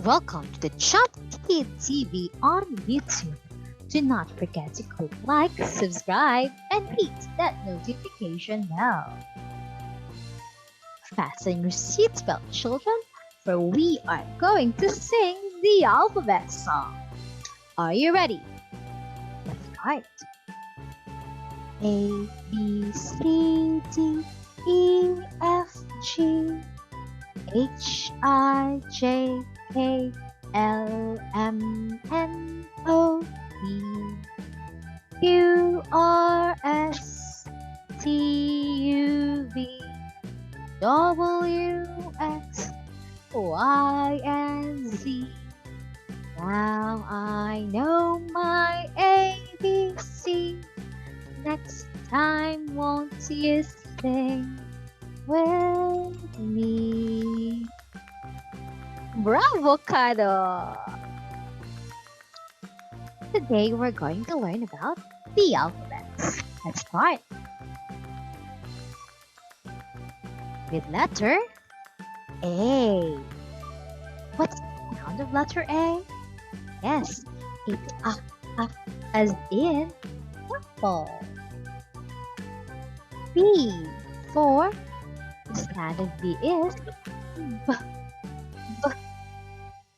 Welcome to the Chop Kid TV on YouTube. Do not forget to click like, subscribe, and hit that notification bell. Fasten your seatbelt, children, for we are going to sing the alphabet song. Are you ready? Let's start. A, B, C, D, E, F, G, H, I, J, K, L, M, N, O, P, Q, R, S, T, U, V, W, X, Y, and Z. Now I know my ABC. Next time, won't you sing with me? Bravo, Kado! Today we're going to learn about the alphabets. Let's start with letter A. What's the sound of letter A? Yes, it's as in apple. B. For the sound of B is b.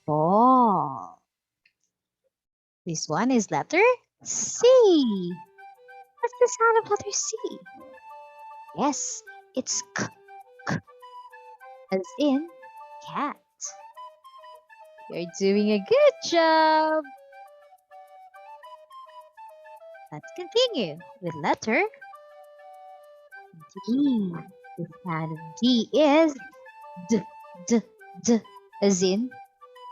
Ball. This one is letter C. What's the sound of letter C? Yes, it's k, as in cat. You're doing a good job. Let's continue with letter D. The sound of D is d, d, d, as in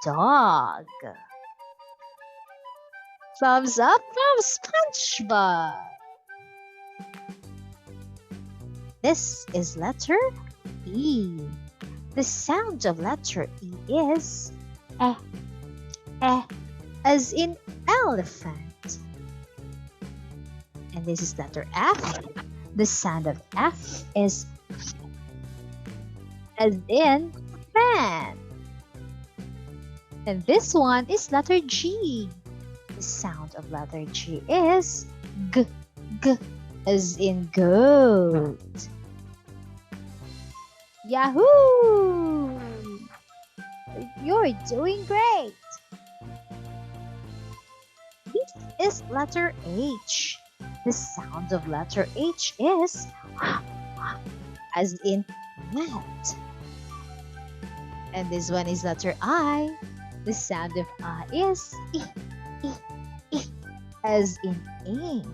dog. Thumbs up from SpongeBob. This is letter E. The sound of letter E is as in elephant. And this is letter F. The sound of F is as in fan. And this one is letter G. The sound of letter G is g, as in goat. Yahoo! You're doing great. This is letter H. The sound of letter H is as in hat. And this one is letter I. The sound of I is as in ink.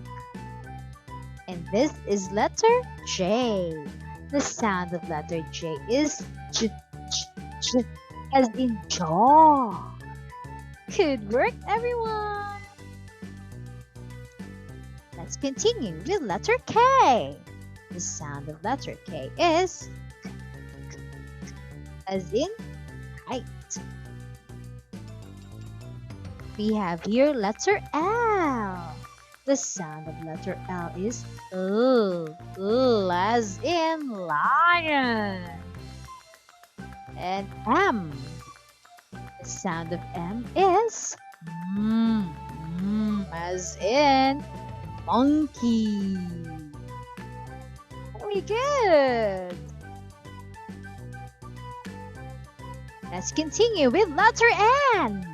And this is letter J. The sound of letter J is j, as in jaw. Good work, everyone! Let's continue with letter K. The sound of letter K is as in kite. We have here letter L. The sound of letter L is as in lion. And M. The sound of M is as in monkey. Very good. Let's continue with letter N.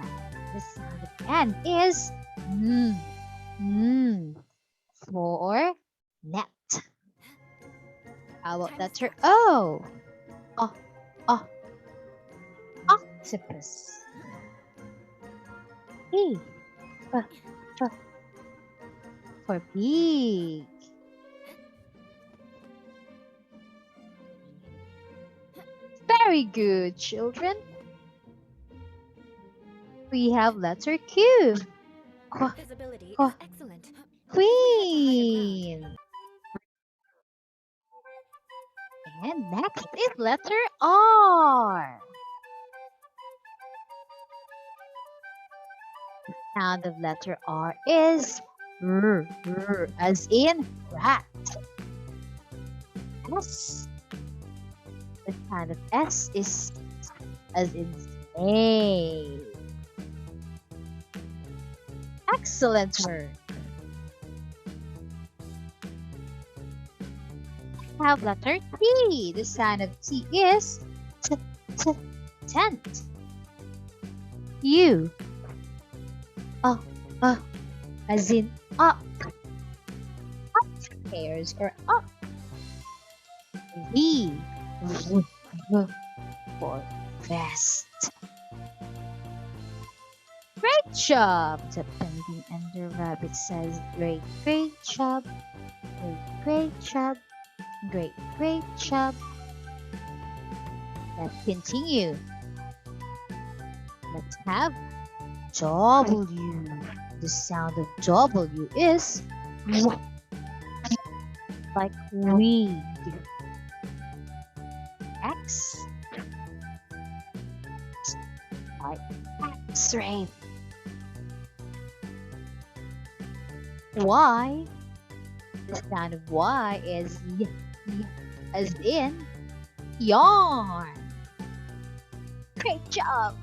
The sound of N is for net. How about letter O? Octopus. P. For pig. Very good, children. We have letter Q. Visibility is excellent. Queen. And next is letter R. The sound of letter R is as in rat. S. The sound of S is as in A. Excellent work. Have letter T. The sound of T is t, tent. U. Uh, uh, as in up. Upstairs or up. V. V for vest. Great job! The penguin and the rabbit says great job, great job, great job. Let's continue. Let's have W. The sound of W is like weed. X like X-ray. Y. The sound of Y is as in yarn. Great job.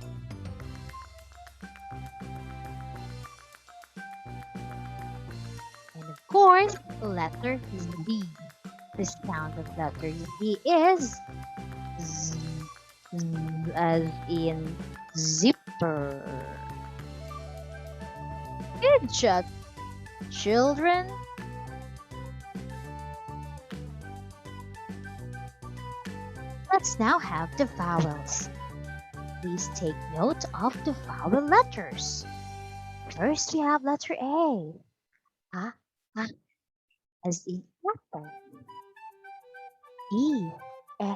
And of course, letter Z. The sound of letter Z is Z, as in zipper. Good job, children. Let's now have the vowels. Please take note of the vowel letters. First, we have letter A. A, as in apple. E, e,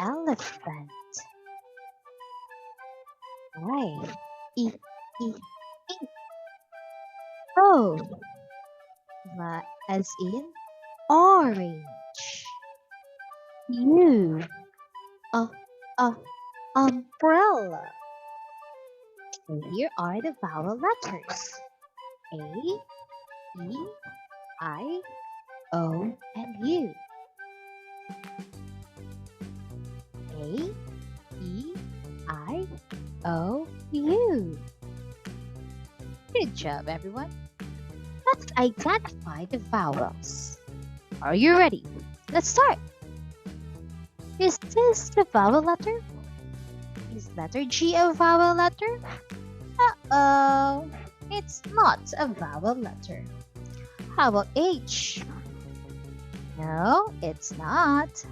elephant. I, e, O, as in orange. U, umbrella. So here are the vowel letters. A, E, I, O, and U. A, E, I, O, U. Good job, everyone. Let's identify the vowels. Are you ready? Let's start. Is this the vowel letter? Is letter G a vowel letter? Uh-oh. It's not a vowel letter. How about H? No, it's not.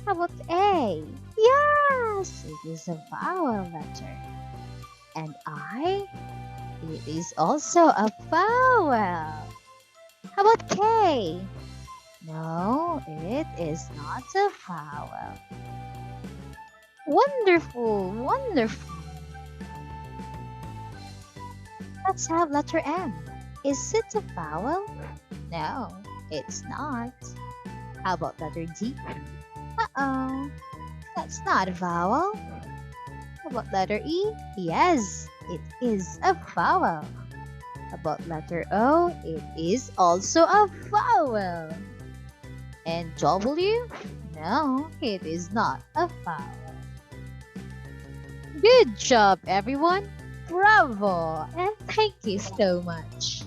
How about A? Yes, it is a vowel letter. And I? It is also a vowel. How about K? No, it is not a vowel. Wonderful, wonderful. Let's have letter M. Is it a vowel? No, it's not. How about letter D? Uh-oh, that's not a vowel. How about letter E? Yes, it is a vowel. How about letter O? It is also a vowel. And W? No, it is not a vowel. Good job, everyone. Bravo! And thank you so much.